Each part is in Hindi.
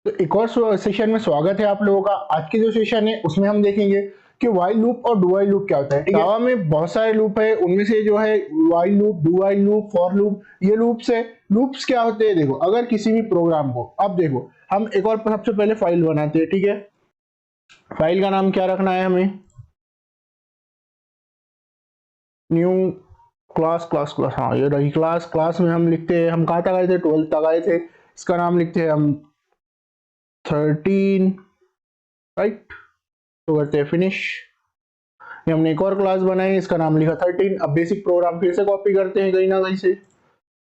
तो एक और सेशन में स्वागत है आप लोगों का। आज की जो सेशन है उसमें हम देखेंगे कि व्हाइल लूप और डू व्हाइल लूप क्या होता है। ठीक है, जावा में बहुत सारे लूप है, उनमें से जो है while loop, do while loop, for loop, ये लूप्स है। लूप्स क्या होते हैं, देखो अगर किसी भी प्रोग्राम को, अब देखो हम एक और सबसे पहले फाइल बनाते हैं। ठीक है, फाइल का नाम क्या रखना है हमें, न्यू क्लास क्लास क्लास, हाँ ये रही क्लास। क्लास में हम लिखते हैं, हम कहाँ तक आए थे, 12 तक आए थे। इसका नाम लिखते हैं हम 13, राइट। तो करते हैं फिनिश। ये हमने एक और क्लास बनाई, इसका नाम लिखा 13। अब बेसिक प्रोग्राम फिर से कॉपी करते हैं कहीं ना कहीं से,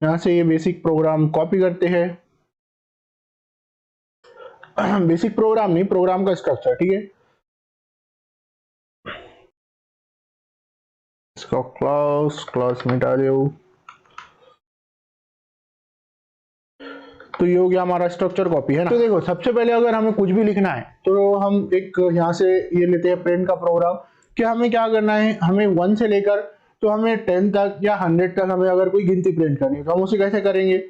यहाँ से ये बेसिक प्रोग्राम कॉपी करते हैं। बेसिक प्रोग्राम नहीं, प्रोग्राम का स्ट्रक्चर। ठीक है, इसका क्लास क्लास मिटा दो। तो ये हो गया हमारा स्ट्रक्चर कॉपी, है ना। तो देखो सबसे पहले अगर हमें कुछ भी लिखना है तो हम एक यहाँ से ये लेते हैं प्रिंट का प्रोग्राम, कि हमें क्या करना है, हमें 1 से लेकर तो हमें 10 तक या 100 तक हमें अगर कोई गिनती प्रिंट करनी है तो हम उसे कैसे करेंगे।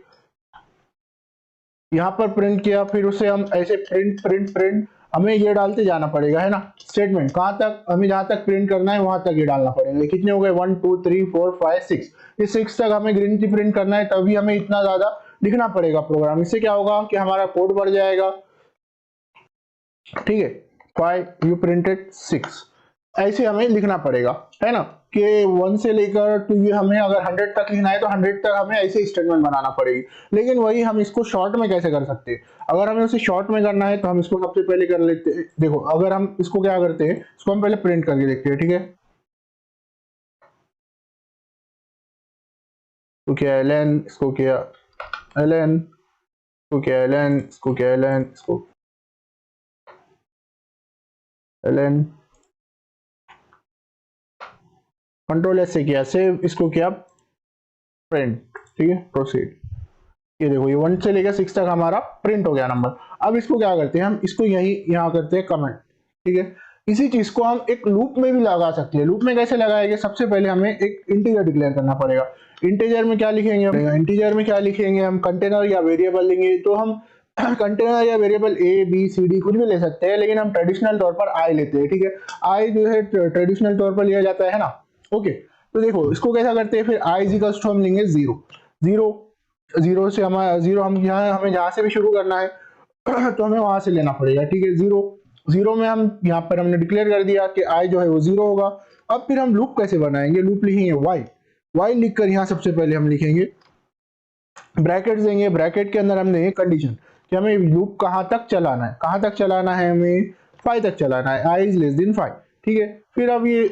यहाँ पर प्रिंट किया, फिर उसे हम ऐसे प्रिंट प्रिंट प्रिंट हमें ये डालते जाना पड़ेगा, है ना। स्टेटमेंट कहाँ तक, हमें जहां तक प्रिंट करना है वहां तक ये डालना पड़ेगा। कितने हो गए, 1 2 3 4 5 6, ये 6 तक हमें गिनती प्रिंट करना है, तभी हमें इतना ज्यादा लिखना पड़ेगा प्रोग्राम। इससे क्या होगा कि हमारा कोड बढ़ जाएगा। ठीक है, 5 यू प्रिंटेड 6, ऐसे हमें लिखना पड़ेगा, है ना। कि 1 से लेकर तो ये हमें अगर 100 तक लिखना है तो 100 तक हमें ऐसे स्टेटमेंट बनाना पड़ेगी। लेकिन वही हम इसको शॉर्ट में कैसे कर सकते हैं, अगर हमें उसे शॉर्ट में करना है तो हम इसको सबसे पहले कर लेते हैं। देखो अगर हम इसको क्या करते हैं, इसको हम पहले प्रिंट करके देखते हैं। ठीक है, तो क्या एलन, इसको क्या एलन, इसको क्या एलन, इसको क्या एलन, इसको एलन, कंट्रोल एस से किया सेव, इसको किया प्रिंट। ठीक है, प्रोसीड। ये देखो ये 1 से लेकर 6 तक हमारा प्रिंट हो गया नंबर। अब इसको क्या करते हैं, हम इसको यही यहाँ करते हैं कमेंट। ठीक है, इसी चीज को हम एक लूप में भी लगा सकते हैं। लूप में कैसे लगाएंगे, सबसे पहले हमें एक इंटीजर डिक्लेयर करना पड़ेगा। इंटीजर में क्या लिखेंगे, इंटीजर में क्या लिखेंगे, हम कंटेनर या वेरिएबल लेंगे। तो हम कंटेनर या variable A B C D कुछ भी ले सकते हैं, लेकिन हम ट्रेडिशनल तौर पर आई लेते हैं। ठीक है, आई जो है ट्रेडिशनल तौर पर लिया जाता है ना। ओके, तो देखो इसको कैसा करते हैं, फिर आई इक्वल्स टू हम लेंगे 0 0, 0 से हमारा 0, हम यहाँ हमें जहां से भी शुरू करना है तो हमें वहां से लेना पड़ेगा। ठीक है, 0 0 में हम यहाँ पर हमने डिक्लेयर कर दिया कि आई जो है वो 0 होगा। अब फिर हम लूप कैसे बनाएंगे, लूप लिखेंगे वाई, वाई लिखकर यहाँ सबसे पहले हम लिखेंगे ब्रैकेट देंगे। ब्रैकेट के अंदर हम देंगे कंडीशन कि हमें लूप कहाँ तक चलाना है, कहाँ तक चलाना है, हमें 5 तक चलाना है, आई इज लेस देन 5। ठीक है, फिर अब ये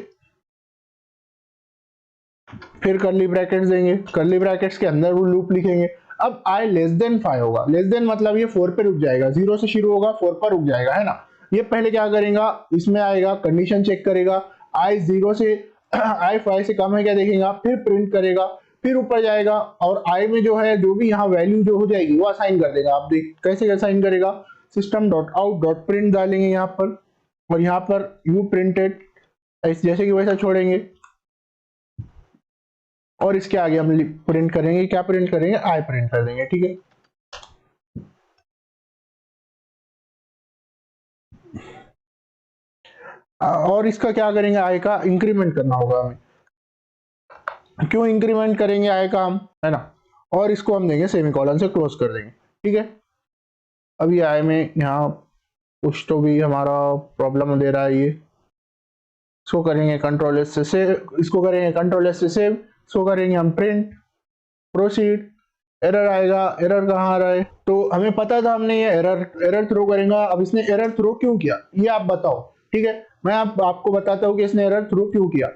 फिर कर्ली ब्रैकेट्स देंगे, कर्ली ब्रैकेट्स के अंदर वो लूप लिखेंगे। अब आई लेस देन 5 होगा, लेस देन मतलब ये 4 पे रुक जाएगा, 0 से शुरू होगा 4 पर रुक जाएगा, है ना। ये पहले क्या करेगा, इसमें आएगा कंडीशन चेक करेगा, आई 0 से आई 5 से कम है क्या देखेगा, फिर प्रिंट करेगा, फिर ऊपर जाएगा और आई में जो है जो भी यहाँ वैल्यू जो हो जाएगी वो असाइन कर देगा। आप देख कैसे असाइन करेगा, system dot out dot print डालेंगे यहाँ पर, और यहाँ पर यू प्रिंटेड जैसे कि वैसा छोड़ेंगे, और इसके आगे हम प्रिंट करेंगे, क्या प्रिंट करेंगे, आई प्रिंट कर देंगे। ठीक है, और इसका क्या करेंगे, आई का इंक्रीमेंट करना होगा हमें। क्यों इंक्रीमेंट करेंगे आई का हम, है ना, और इसको हम देंगे सेमीकोलन से क्लोज कर देंगे। ठीक है, अभी आई में यहाँ कुछ तो भी हमारा प्रॉब्लम दे रहा है, ये इसको करेंगे कंट्रोल एस से सेव, इसको करेंगे कंट्रोल एस से सेव, इसको करेंगे हम प्रिंट, प्रोसीड। एरर आएगा, एरर कहाँ आ रहा है, तो हमें पता था हमने ये एरर थ्रो करेगा। अब इसने एरर थ्रो क्यों किया ये आप बताओ। ठीक है, मैं आपको बताता हूँ कि इसने एरर थ्रो क्यों किया।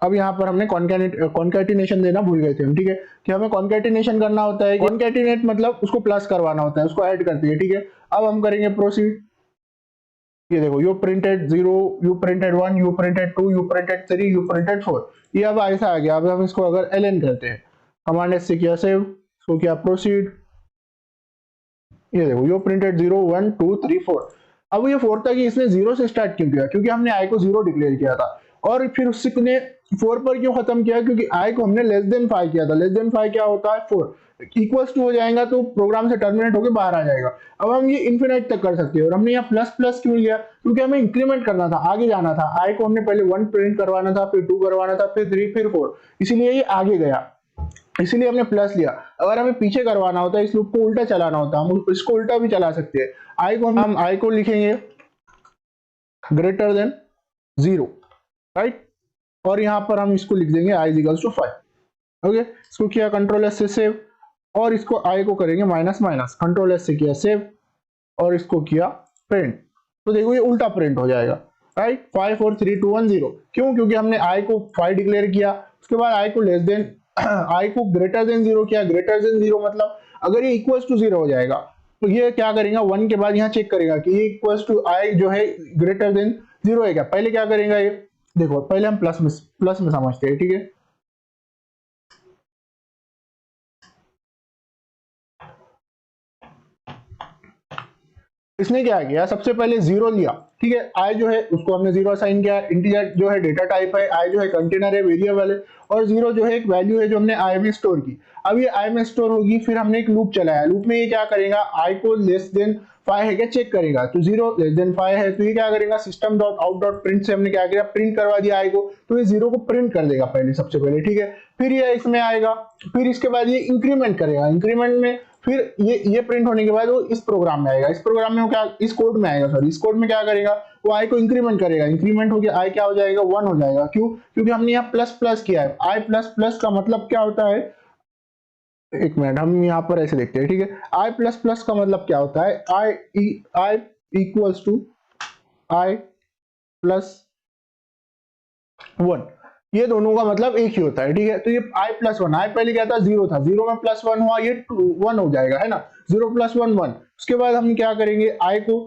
अब यहाँ पर हमने कॉन्कैटिनेशन देना भूल गए थे हम। ठीक है, कि हमें कॉन्कैटिनेशन करना होता है, कॉन्कैटिनेट मतलब उसको प्लस करवाना होता है, उसको ऐड करते हैं। ठीक है, अब हम करेंगे प्रोसीड। ये देखो you printed 0, you printed 1, you printed 2, you printed 3, you printed 4, ये अब ऐसा आ गया। अब हम इसको अगर एलएन करते हैं, कमांड एस से किया सेव, इसको किया प्रोसीड, ये देखो यू प्रिंटेड 0 1 2 3 4। अब ये 4 तक ही इसने 0 से स्टार्ट क्यों किया, क्योंकि हमने आई को 0 डिक्लेयर किया था, और फिर उसने 4 पर क्यों खत्म किया, क्योंकि आई को हमने लेस देन 5 किया था। लेस देन 5 क्या होता है 4, इक्वल्स टू हो जाएगा तो प्रोग्राम से टर्मिनेट होकर बाहर आ जाएगा। अब हम ये इन्फिनाइट तक कर सकते हैं। और हमने यहाँ प्लस प्लस क्यों लिया, क्योंकि हमें इंक्रीमेंट करना था, आगे जाना था। आई को हमने पहले 1 प्रिंट करवाना था, फिर 2 करवाना था, फिर 3, फिर 4, इसीलिए ये आगे गया, इसीलिए हमने प्लस लिया। अगर हमें पीछे करवाना होता, इस लूप को उल्टा चलाना होता, हम इसको उल्टा भी चला सकते हैं। हम आई को लिखेंगे ग्रेटर देन 0, राइट, और यहां पर हम इसको लिख देंगे आई इक्वल्स टू 5। ओके, इसको किया कंट्रोल एस से सेव, और इसको आई को करेंगे माइनस माइनस, कंट्रोल एस से किया सेव, और इसको किया प्रिंट। तो देखो ये उल्टा प्रिंट हो जाएगा, राइट, 5 4 3 2 1 0। क्यों, क्योंकि हमने आई को 5 डिक्लेयर किया, उसके बाद आई को लेस देन आई को ग्रेटर देन 0 किया। ग्रेटर देन 0 मतलब अगर ये इक्वल्स टू 0 हो जाएगा तो ये क्या करेगा, 1 के बाद यहाँ चेक करेगा कि ये इक्वल्स टू आई जो है ग्रेटर देन 0 है क्या। पहले क्या करेगा ये, देखो पहले हम प्लस में समझते हैं, ठीक है। इसने क्या किया, सबसे पहले 0 लिया, ठीक है। आई जो है उसको हमने 0 असाइन किया। इंटीजर जो है डेटा टाइप है, आई जो है कंटेनर है, वेरिएबल है, और 0 जो है एक वैल्यू है जो हमने आई में स्टोर की। अब ये आई में स्टोर होगी, फिर हमने एक लूप चलाया। लूप में ये क्या करेगा, आई को लेस देन 5 है क्या चेक करेगा, तो 0 लेस देन 5 है, तो ये क्या करेगा, system dot out dot print से हमने क्या किया, प्रिंट करवा दिया आई को, तो ये 0 को प्रिंट कर देगा पहले, सबसे पहले, ठीक है। फिर ये इसमें आएगा, फिर इसके बाद ये इंक्रीमेंट करेगा। इंक्रीमेंट में फिर ये प्रिंट होने के बाद वो इस प्रोग्राम में आएगा। इस प्रोग्राम में वो क्या, इस कोड में आएगा, सॉरी, इस कोड में क्या करेगा, वो आई को इंक्रीमेंट करेगा। इंक्रीमेंट हो गया, आई क्या हो जाएगा, 1 हो जाएगा। क्यों, क्योंकि हमने यहाँ प्लस प्लस किया है। आई प्लस प्लस का मतलब क्या होता है, एक मिनट, हम यहाँ पर ऐसे देखते हैं, ठीक है। आई प्लस प्लस का मतलब क्या होता है, I equals to I plus 1, ये दोनों का मतलब एक ही होता है, ठीक है। तो ये आई प्लस 1, आई पहले क्या था, 0 था, 0 में प्लस 1 हुआ, ये 1 हो जाएगा, है ना। 0 प्लस 1 1। उसके बाद हम क्या करेंगे, आई को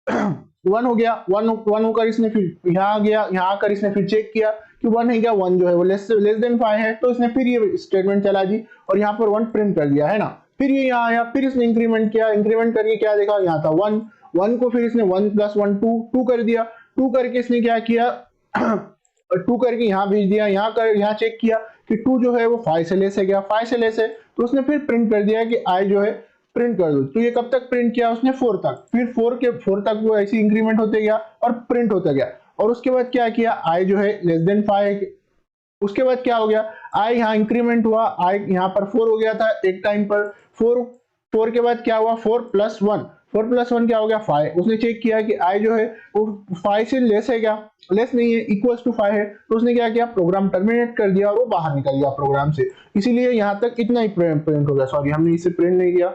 1 हो गया, 1 होकर इसने फिर यहाँ गया, यहाँ आकर इसने फिर चेक किया कि 1 है क्या, 1 जो है वो लेस देन 5 है, तो इसने फिर ये स्टेटमेंट चला दी और यहाँ पर 1 प्रिंट कर दिया, है ना। फिर ये यहाँ आया, फिर इसने इंक्रीमेंट किया, इंक्रीमेंट करके क्या देखा, यहाँ था 1 को फिर इसने 1 प्लस 1 2 कर दिया। 2 करके इसने क्या किया 2 करके यहाँ भेज दिया, यहाँ चेक किया कि 2 जो है वो 5 से लेस है क्या, 5 से लेस है, तो उसने फिर प्रिंट कर दिया कि आई जो है प्रिंट कर दो। तो ये कब तक प्रिंट किया उसने, 4 तक। फिर 4 तक वो ऐसे इंक्रीमेंट होते गया और प्रिंट होता गया। और उसके बाद क्या किया, आई जो है लेस देन 5। उसके बाद क्या हो गया, आई यहाँ इंक्रीमेंट हुआ, आई यहाँ पर 4 हो गया था एक टाइम पर। 4 के बाद क्या हुआ, 4 प्लस 1, 4 प्लस 1 क्या हो गया 5। उसने चेक किया कि आई जो है वो 5 से लेस है क्या, लेस नहीं है, इक्वल्स टू 5 है, तो उसने क्या किया, प्रोग्राम टर्मिनेट कर दिया और वो बाहर निकल गया प्रोग्राम से। इसीलिए यहाँ तक इतना ही प्रिंट हो गया, सॉरी हमने इसे प्रिंट नहीं किया,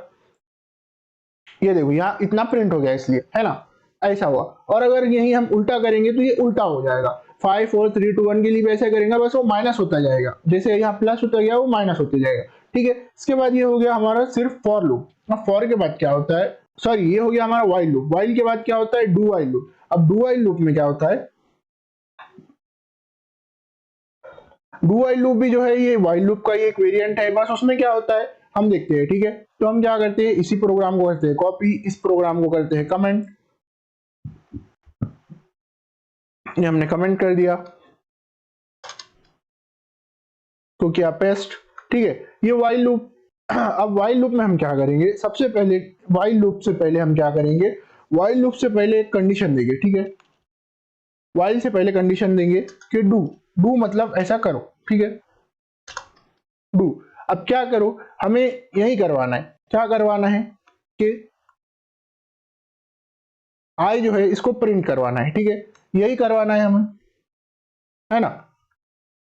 ये देखो यहाँ इतना प्रिंट हो गया, इसलिए, है ना, ऐसा हुआ। और अगर यही हम उल्टा करेंगे तो ये उल्टा हो जाएगा। 5 4 3 2 1 के लिए भी ऐसा करेंगे, बस वो माइनस होता जाएगा, जैसे यहाँ प्लस होता गया वो माइनस होते जाएगा, ठीक है। इसके बाद ये हो गया हमारा सिर्फ फॉर लूप। अब फॉर के बाद क्या होता है, सॉरी ये हो गया हमारा वाइल लूप। वाइल के बाद क्या होता है, डू वाइल लूप। अब डू वाइल लूप में क्या होता है, डू वाइल लूप भी जो है ये वाइल लूप का एक वेरिएंट है, बस उसमें क्या होता है हम देखते हैं, ठीक है। तो हम क्या करते हैं, इसी प्रोग्राम को करते हैं कॉपी, इस प्रोग्राम को करते हैं कमेंट, ये हमने कमेंट कर दिया, तो क्या पेस्ट, ठीक है। ये वाइल लूप। अब वाइल लूप में हम क्या करेंगे, सबसे पहले वाइल लूप से पहले हम क्या करेंगे, वाइल लूप से पहले एक कंडीशन देंगे, ठीक है। वाइल से पहले कंडीशन देंगे कि डू मतलब ऐसा करो, ठीक है, डू। अब क्या करो, हमें यही करवाना है, क्या करवाना है कि आई जो है इसको प्रिंट करवाना है, ठीक है, यही करवाना है हमें, है ना।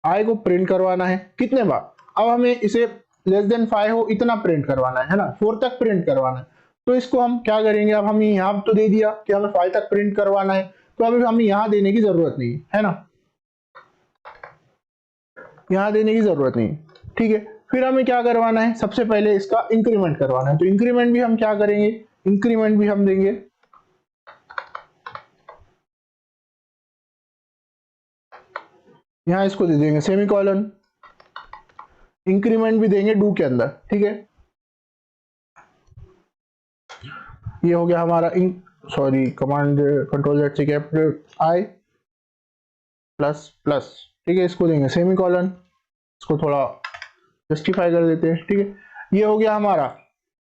आई को प्रिंट करवाना है कितने बार, अब हमें इसे लेस देन 5 हो इतना प्रिंट करवाना है ना, 4 तक प्रिंट करवाना है। तो इसको हम क्या करेंगे, अब हम यहाँ तो दे दिया कि हमें 5 तक प्रिंट करवाना है, तो अभी हमें यहाँ देने की जरूरत नहीं है ना, यहाँ देने की जरूरत नहीं, ठीक है। फिर हमें क्या करवाना है, सबसे पहले इसका इंक्रीमेंट करवाना है। तो इंक्रीमेंट भी हम क्या करेंगे, इंक्रीमेंट भी हम देंगे यहाँ, इसको दे देंगे सेमीकोलन, इंक्रीमेंट भी देंगे डू के अंदर, ठीक है। ये हो गया हमारा सॉरी कमांड कंट्रोल जेड से कैपिटल आई, प्लस प्लस, ठीक है, इसको देंगे सेमी कॉलन, इसको थोड़ा जस्टिफाई कर देते हैं, ठीक है। ये हो गया हमारा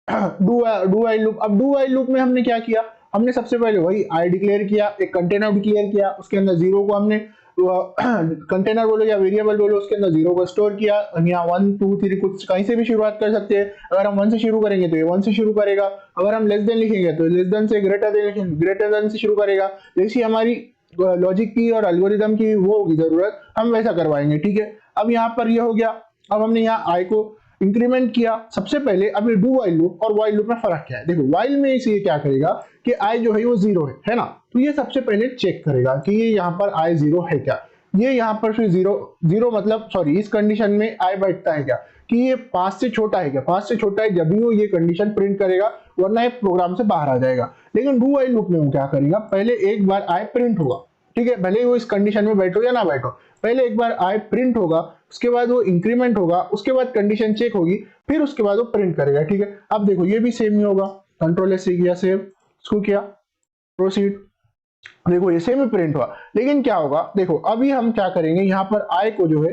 डू वाइल लूप। अब डू वाइल लूप में हमने क्या किया, हमने सबसे पहले वही आई डिक्लेयर किया, एक कंटेनर डिक्लेयर किया, उसके अंदर जीरो को हमने कंटेनर बोलो या वेरिएबल बोलो, उसके अंदर जीरो को स्टोर किया। यहाँ 1 2 3 कुछ कहीं से भी शुरुआत कर सकते हैं। अगर हम 1 से शुरू करेंगे तो ये 1 से शुरू करेगा, अगर हम लेस देन लिखेंगे तो लेस देन से ग्रेटर देन लिखेंगे, ग्रेटर देन से शुरू करेगा। जैसी हमारी लॉजिक की और एल्गोरिदम की वो होगी जरूरत, हम वैसा करवाएंगे, ठीक है। अब यहाँ पर ये हो गया। अब हमने यहाँ आई को इंक्रीमेंट किया सबसे पहले। अब ये डू वाइल लूप और वाइल लूप में फर्क क्या है, देखो वाइल में इसे क्या करेगा कि आई जो है वो जीरो है ना, तो ये सबसे पहले चेक करेगा कि ये यहाँ पर आई जीरो है क्या। ये यहाँ पर फिर जीरो मतलब सॉरी इस कंडीशन में आई बैठता है क्या कि ये 5 से छोटा है क्या, 5 से छोटा है जब भी वो ये कंडीशन प्रिंट करेगा, वरना ये प्रोग्राम से बाहर आ जाएगा। लेकिन डू वाइल लूप में वो क्या करेगा, पहले एक बार आई प्रिंट होगा, ठीक है, भले ही वो इस कंडीशन में बैठो या ना बैठो, पहले एक बार आई प्रिंट होगा, उसके बाद वो इंक्रीमेंट होगा, उसके बाद कंडीशन चेक होगी, फिर उसके बाद वो प्रिंट करेगा, ठीक है। अब देखो ये भी सेम ही होगा, कंट्रोल एस से किया सेव, इसको किया प्रोसीड, देखो ये सेम ही प्रिंट हुआ। लेकिन क्या होगा, देखो अभी हम क्या करेंगे, यहाँ पर आई को जो है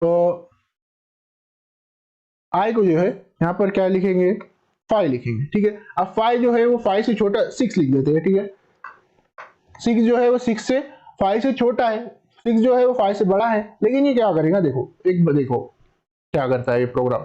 तो आई को जो है यहाँ पर क्या लिखेंगे, 5 लिखेंगे, ठीक है। अब 5 जो है वो 5 से छोटा 6 लिख देते हैं, ठीक है। 6 जो है वो 6 से 5 से छोटा है, 6 जो है वो 5 से बड़ा है। लेकिन ये क्या करेगा, देखो देखो क्या करता है ये प्रोग्राम,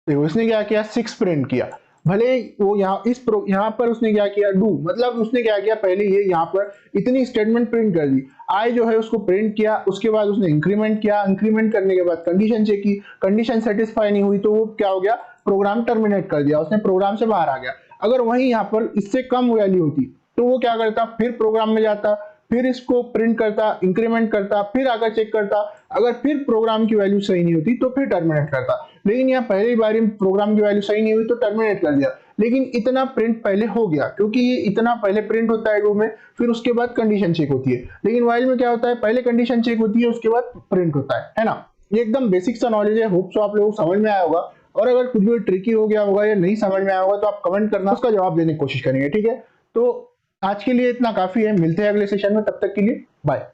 देखो इसने क्या किया 6 प्रिंट किया, भले वो यहाँ पर उसने क्या किया डू, मतलब उसने क्या किया पहले ये यहाँ पर इतनी स्टेटमेंट प्रिंट कर दी, आई जो है उसको प्रिंट किया, उसके बाद उसने इंक्रीमेंट किया, इंक्रीमेंट करने के बाद कंडीशन चेक की, कंडीशन सेटिस्फाई नहीं हुई तो वो क्या हो गया, प्रोग्राम टर्मिनेट कर दिया, उसने प्रोग्राम से बाहर आ गया। अगर वही यहाँ पर इससे कम वैल्यू होती तो वो क्या करता, फिर प्रोग्राम में जाता, फिर इसको प्रिंट करता, इंक्रीमेंट करता, फिर आकर चेक करता, अगर फिर प्रोग्राम की वैल्यू सही नहीं होती तो फिर टर्मिनेट करता। लेकिन यहाँ पहली बार प्रोग्राम की वैल्यू सही नहीं हुई तो टर्मिनेट कर दिया। लेकिन इतना प्रिंट पहले हो गया क्योंकि ये इतना पहले प्रिंट होता है डू में, फिर उसके बाद कंडीशन चेक होती है। लेकिन वाइल में क्या होता है, पहले कंडीशन चेक होती है उसके बाद प्रिंट होता है ना। ये एकदम बेसिक सा नॉलेज है, होप सो आप लोगों को समझ में आया होगा। और अगर कुछ भी ट्रिकी हो गया होगा या नहीं समझ में आया होगा तो आप कमेंट करना, उसका जवाब देने की कोशिश करेंगे, ठीक है। तो आज के लिए इतना काफी है, मिलते हैं अगले सेशन में, तब तक के लिए बाय।